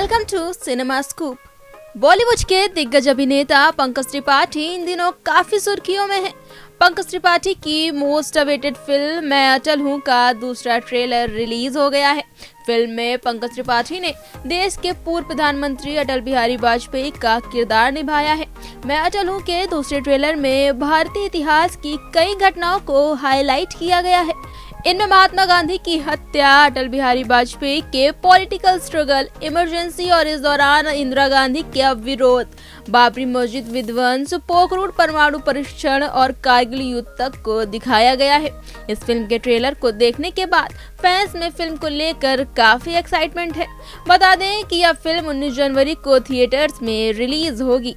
Welcome to cinema scoop. Bollywood के दिग्गज अभिनेता पंकज त्रिपाठी इन दिनों काफी सुर्खियों में हैं। पंकज त्रिपाठी की मोस्ट अवेटेड फिल्म मैं अटल हूँ का दूसरा ट्रेलर रिलीज हो गया है। फिल्म में पंकज त्रिपाठी ने देश के पूर्व प्रधानमंत्री अटल बिहारी वाजपेयी का किरदार निभाया है। मैं अटल हूँ के दूसरे ट्रेलर में भारतीय इतिहास की कई घटनाओं को हाईलाइट किया गया है। इनमें महात्मा गांधी की हत्या, अटल बिहारी वाजपेयी के पॉलिटिकल स्ट्रगल, इमरजेंसी और इस दौरान इंदिरा गांधी के विरोध, बाबरी मस्जिद विध्वंस, पोखरण परमाणु परीक्षण और कारगिल युद्ध तक को दिखाया गया है। इस फिल्म के ट्रेलर को देखने के बाद फैंस में फिल्म को लेकर काफी एक्साइटमेंट है। बता दें कि यह फिल्म 19 जनवरी को थिएटर्स में रिलीज होगी।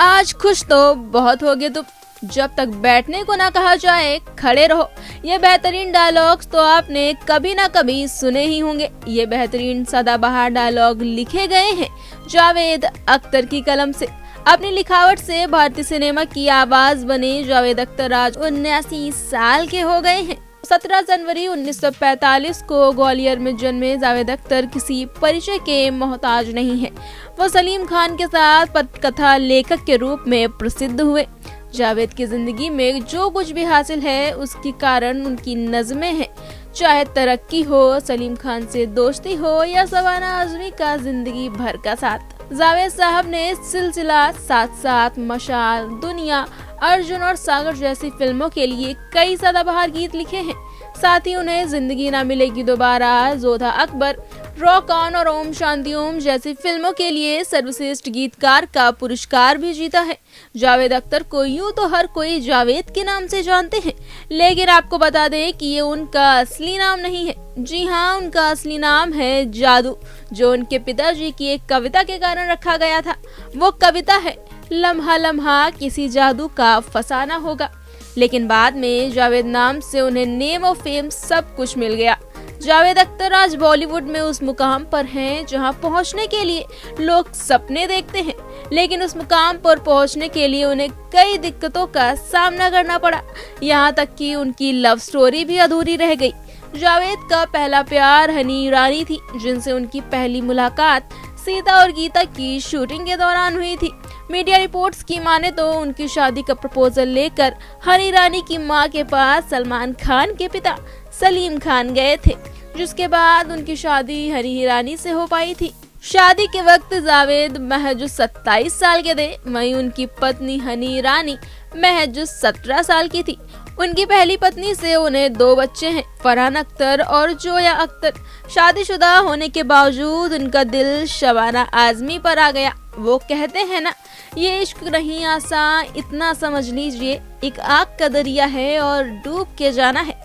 आज खुश तो बहुत होगे तुम, जब तक बैठने को ना कहा जाए खड़े रहो। ये बेहतरीन डायलॉग्स तो आपने कभी ना कभी सुने ही होंगे। ये बेहतरीन सदाबहार डायलॉग लिखे गए हैं जावेद अख्तर की कलम से। अपनी लिखावट से भारतीय सिनेमा की आवाज बने जावेद अख्तर आज 79 साल के हो गए हैं। 17 जनवरी 1945 को ग्वालियर में जन्मे जावेद अख्तर किसी परिचय के मोहताज नहीं है। वो सलीम खान के साथ पटकथा लेखक के रूप में प्रसिद्ध हुए। जावेद की जिंदगी में जो कुछ भी हासिल है उसके कारण उनकी नज़में हैं। चाहे तरक्की हो, सलीम खान से दोस्ती हो या शबाना आजमी का जिंदगी भर का साथ। जावेद साहब ने सिलसिला, साथ साथ, मशाल, दुनिया, अर्जुन और सागर जैसी फिल्मों के लिए कई सदाबहार गीत लिखे हैं। साथ ही उन्हें जिंदगी ना मिलेगी दोबारा, जोधा अकबर, रॉक ऑन और ओम शांति ओम जैसी फिल्मों के लिए सर्वश्रेष्ठ गीतकार का पुरस्कार भी जीता है। जावेद अख्तर को यूं तो हर कोई जावेद के नाम से जानते हैं, लेकिन आपको बता दें कि ये उनका असली नाम नहीं है। जी हाँ, उनका असली नाम है जादू, जो उनके पिताजी की एक कविता के कारण रखा गया था। वो कविता है, लम्हा लम्हा किसी जादू का फसाना होगा। लेकिन बाद में जावेद नाम से उन्हें नेम और फेम सब कुछ मिल गया। जावेद अख्तर आज बॉलीवुड में उस मुकाम पर हैं जहां पहुंचने के लिए लोग सपने देखते हैं, लेकिन उस मुकाम पर पहुंचने के लिए उन्हें कई दिक्कतों का सामना करना पड़ा। यहां तक कि उनकी लव स्टोरी भी अधूरी रह गई। जावेद का पहला प्यार हनी ईरानी थी, जिनसे उनकी पहली मुलाकात सीता और गीता की शूटिंग के दौरान हुई थी। मीडिया रिपोर्ट्स की माने तो उनकी शादी का प्रपोजल लेकर हनी ईरानी की मां के पास सलमान खान के पिता सलीम खान गए थे, जिसके बाद उनकी शादी हनी ईरानी से हो पाई थी। शादी के वक्त जावेद महज 27 साल के थे, वहीं उनकी पत्नी हनी ईरानी महज 17 साल की थी। उनकी पहली पत्नी से उन्हें 2 बच्चे हैं, फरहान अख्तर और जोया अख्तर। शादीशुदा होने के बावजूद उनका दिल शबाना आजमी पर आ गया। वो कहते हैं ना, ये इश्क नहीं आसान, इतना समझ लीजिए एक आग का दरिया है और डूब के जाना है।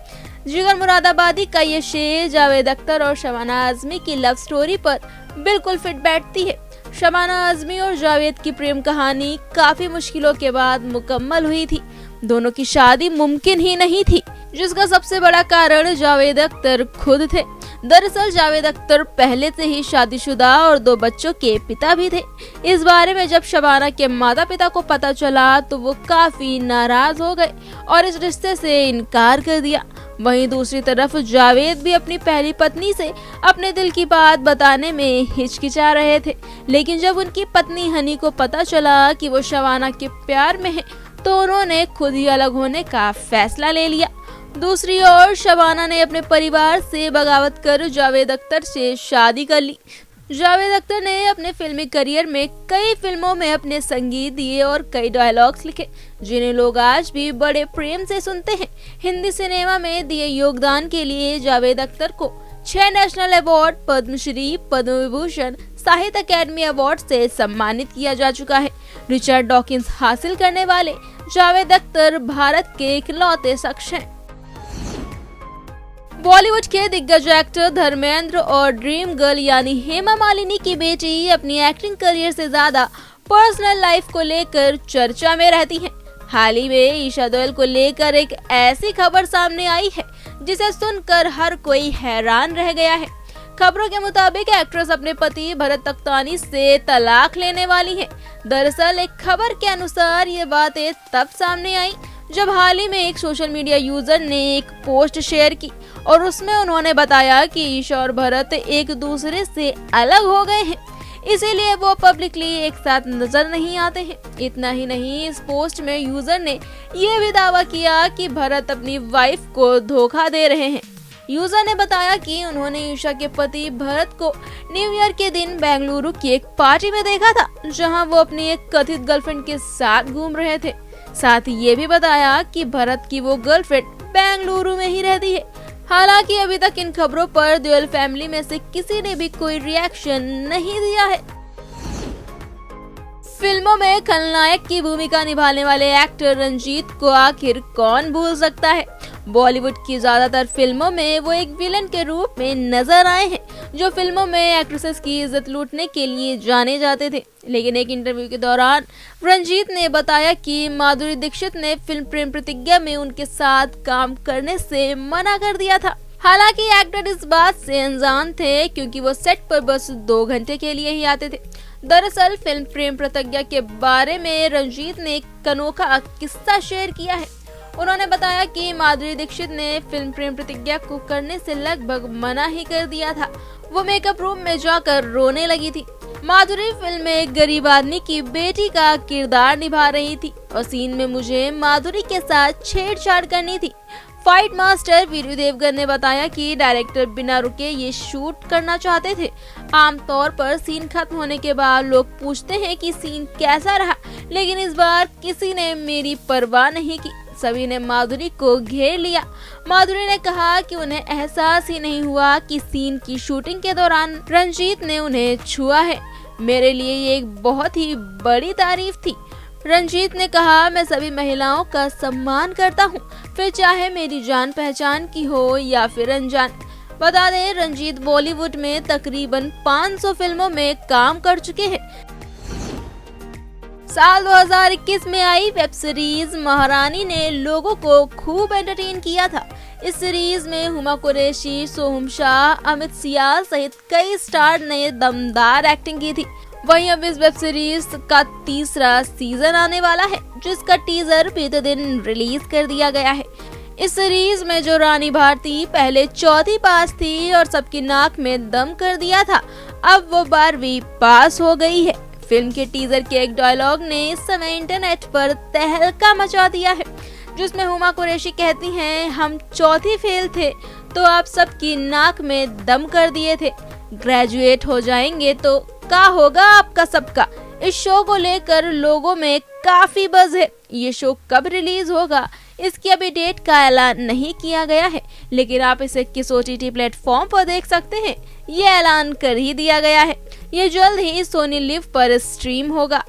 जिगर मुरादाबादी का ये शेर जावेद अख्तर और शबाना आजमी की लव स्टोरी पर बिल्कुल फिट बैठती है। शबाना आजमी और जावेद की प्रेम कहानी काफी मुश्किलों के बाद मुकम्मल हुई थी। दोनों की शादी मुमकिन ही नहीं थी, जिसका सबसे बड़ा कारण जावेद अख्तर खुद थे। दरअसल जावेद अख्तर पहले से ही शादीशुदा और 2 बच्चों के पिता भी थे। इस बारे में जब शबाना के माता पिता को पता चला तो वो काफी नाराज हो गए और इस रिश्ते से इनकार कर दिया। वहीं दूसरी तरफ जावेद भी अपनी पहली पत्नी से अपने दिल की बात बताने में हिचकिचा रहे थे, लेकिन जब उनकी पत्नी हनी को पता चला कि वो शबाना के प्यार में है तो उन्होंने खुद ही अलग होने का फैसला ले लिया। दूसरी ओर शबाना ने अपने परिवार से बगावत कर जावेद अख्तर से शादी कर ली। जावेद अख्तर ने अपने फिल्मी करियर में कई फिल्मों में अपने संगीत दिए और कई डायलॉग्स लिखे, जिन्हें लोग आज भी बड़े प्रेम से सुनते हैं। हिंदी सिनेमा में दिए योगदान के लिए जावेद अख्तर को 6 नेशनल अवार्ड, पद्मश्री, पद्म विभूषण, साहित्य अकेडमी अवार्ड से सम्मानित किया जा चुका है। रिचर्ड डॉकिंस हासिल करने वाले जावेद अख्तर भारत के इकलौते शख्स हैं। बॉलीवुड के दिग्गज एक्टर धर्मेंद्र और ड्रीम गर्ल यानी हेमा मालिनी की बेटी अपनी एक्टिंग करियर से ज्यादा पर्सनल लाइफ को लेकर चर्चा में रहती हैं। हाल ही में ईशा दोयल को लेकर एक ऐसी खबर सामने आई है जिसे सुनकर हर कोई हैरान रह गया है। खबरों के मुताबिक एक्ट्रेस अपने पति भरत तख्तानी से तलाक लेने वाली है। दरअसल एक खबर के अनुसार ये बातें तब सामने आई जब हाल ही में एक सोशल मीडिया यूजर ने एक पोस्ट शेयर की और उसमें उन्होंने बताया कि ईशा और भरत एक दूसरे से अलग हो गए हैं, इसीलिए वो पब्लिकली एक साथ नजर नहीं आते हैं। इतना ही नहीं, इस पोस्ट में यूजर ने ये भी दावा किया कि भरत अपनी वाइफ को धोखा दे रहे हैं। यूजर ने बताया कि उन्होंने ईशा के पति भरत को न्यू ईयर के दिन बेंगलुरु की एक पार्टी में देखा था, जहां वो अपनी एक कथित गर्लफ्रेंड के साथ घूम रहे थे। साथ ही ये भी बताया कि भरत की वो गर्लफ्रेंड बेंगलुरु में ही रहती है। हालांकि अभी तक इन खबरों पर दुएल फैमिली में से किसी ने भी कोई रिएक्शन नहीं दिया है। फिल्मों में खलनायक की भूमिका निभाने वाले एक्टर रंजीत को आखिर कौन भूल सकता है। बॉलीवुड की ज्यादातर फिल्मों में वो एक विलन के रूप में नजर आए हैं, जो फिल्मों में एक्ट्रेसेस की इज्जत लूटने के लिए जाने जाते थे। लेकिन एक इंटरव्यू के दौरान रंजीत ने बताया कि माधुरी दीक्षित ने फिल्म प्रेम प्रतिज्ञा में उनके साथ काम करने से मना कर दिया था। हालांकि एक्टर इस बात से अनजान थे, क्योंकि वो सेट पर बस 2 घंटे के लिए ही आते थे। दरअसल फिल्म प्रेम प्रतिज्ञा के बारे में रंजीत ने एक अनोखा किस्सा शेयर किया है। उन्होंने बताया कि माधुरी दीक्षित ने फिल्म प्रेम प्रतिज्ञा को करने से लगभग मना ही कर दिया था। वो मेकअप रूम में जाकर रोने लगी थी। माधुरी फिल्म में एक गरीब आदमी की बेटी का किरदार निभा रही थी और सीन में मुझे माधुरी के साथ छेड़छाड़ करनी थी। फाइट मास्टर वीरू देवगन ने बताया कि डायरेक्टर बिना रुके ये शूट करना चाहते थे। आमतौर पर सीन खत्म होने के बाद लोग पूछते हैं कि सीन कैसा रहा, लेकिन इस बार किसी ने मेरी परवाह नहीं की। सभी ने माधुरी को घेर लिया। माधुरी ने कहा कि उन्हें एहसास ही नहीं हुआ कि सीन की शूटिंग के दौरान रंजीत ने उन्हें छुआ है। मेरे लिए ये एक बहुत ही बड़ी तारीफ थी। रंजीत ने कहा, मैं सभी महिलाओं का सम्मान करता हूँ, फिर चाहे मेरी जान पहचान की हो या फिर अनजान। बता दें, रंजीत बॉलीवुड में तकरीबन 500 फिल्मों में काम कर चुके हैं। साल 2021 में आई वेब सीरीज महारानी ने लोगों को खूब एंटरटेन किया था। इस सीरीज में हुमा कुरैशी, सोहम शाह, अमित सियाल सहित कई स्टार ने दमदार एक्टिंग की थी। वहीं अब इस वेब सीरीज का 3रा सीजन आने वाला है, जिसका टीजर बीते दिन रिलीज कर दिया गया है। इस सीरीज में जो रानी भारती पहले 4th पास थी और सबकी नाक में दम कर दिया था, अब वो 12वीं पास हो गई है। फिल्म के टीजर के एक डायलॉग ने इस समय इंटरनेट पर तहलका मचा दिया है, जिसमें हुमा कुरैशी कहती हैं, हम 4थी फेल थे तो आप सबकी नाक में दम कर दिए थे। ग्रेजुएट हो जाएंगे तो क्या होगा आपका सबका। इस शो को लेकर लोगों में काफी बज़ है। ये शो कब रिलीज होगा इसकी अभी डेट का ऐलान नहीं किया गया है, लेकिन आप इसे किस OTT प्लेटफॉर्म पर देख सकते हैं ये ऐलान कर ही दिया गया है। ये जल्द ही सोनी लिव पर स्ट्रीम होगा।